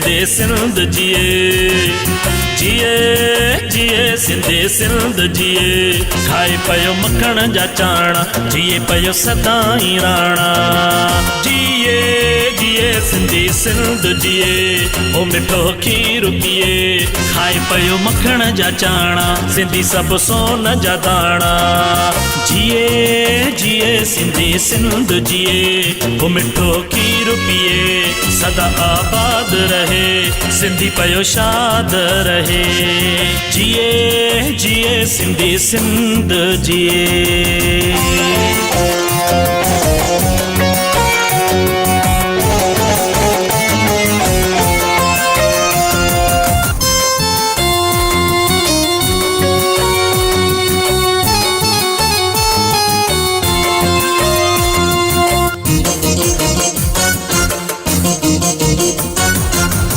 सिंधे सिंध जिए जिए जिए सिंधे सिंध जिए खाए पयो मखण जा चाणा जिए पयो सदाई राणा जिए जिए सिंधे सिंध जिए ओ मिठो खीर पिए खाए पयो मखण जा चाणा सिंधी सब सोन जा दाणा जिए जिए सिंधे सिंध जिए ओ मिठो खीर पिए सदा आबाद रहे सिंधी पयो शाद रहे जिए जिए सिंधे सिंध जिए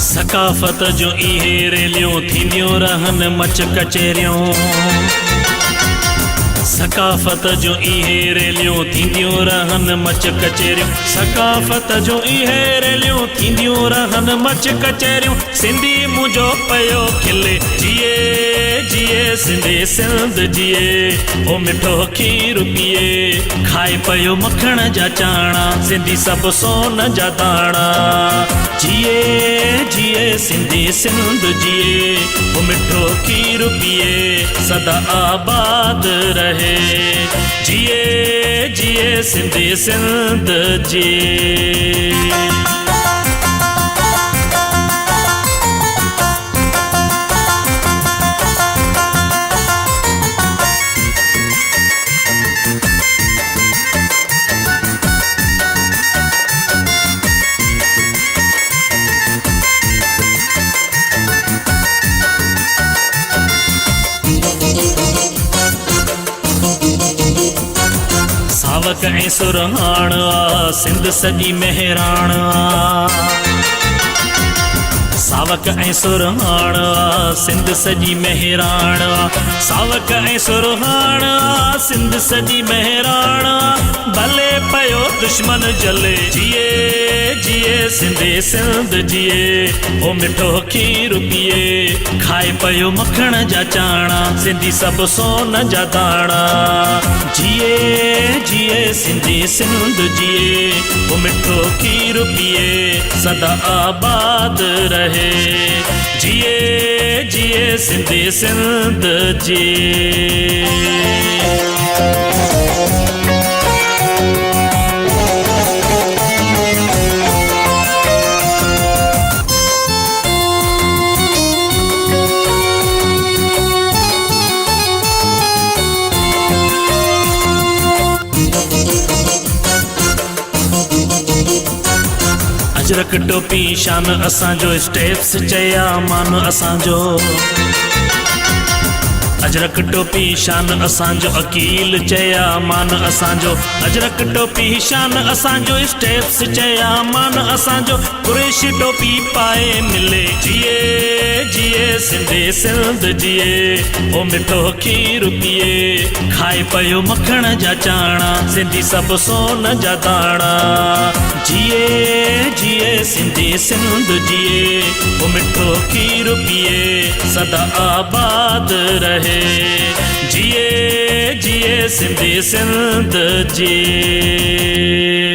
सकाफ़त जो इहे रेलियूं थींदियूं रहनि मच कचेरियूं सकाफ़त जो इहे रेलियूं थींदियूं रहनि मच कचेरियूं सकाफ़त जो इहे रेलियूं थींदियूं रहनि मच कचेरियूं सिंधी मुंहिंजो पयो खिले जिए जिए सिंधे सिंध जिए ओ मिठो खीर पिए खाए पयो मखण जा चाणा सिंधी सब सोन जा दाणा जिए जिए सिंधे सिंध जिए ओ मिठो खीर पिए सदा आबाद रहे जिए जिए सिंधे सिंध जिए सावक ऐं सुरहाण आ सिंध सॼी मेहराण आ सावक ऐं सुरहाण आ सिंध सॼी मेहराण आ सावक ऐं सुरहाण आ सिंध सॼी मेहराण आ भले पयो दुश्मन जले जिए जिए सिंधे सिंध जिए ओ मिठो खीर पिए खाए पयो मखण जा चाणा सिंधी सब सोन जा दाणा जिए जिए सिंधे सिंध जिए ओ मिठो खीर पिए सदा आबाद रहे जिए जिए सिंधे सिंध जिए अजरक टोपी शान असांजो स्टेप्स चया मान असांजो अजरक टोपी शान असांजो अकील चया मान असांजो अजरक टोपी शान असांजो स्टेप्स चया मान असांजो कुरेशी टोपी पाए मिले जिए जिए सिंधे सिंध जिए ओ मिठो खीर पिए खाए पयो मखण जा चाणा सिंधी सब सोन जा दाणा जिए जिए सिंधे सिंध जिए ओ मिठो खीर पिए सदा आबाद रहे जिए जिए सिंधे सिंध जिए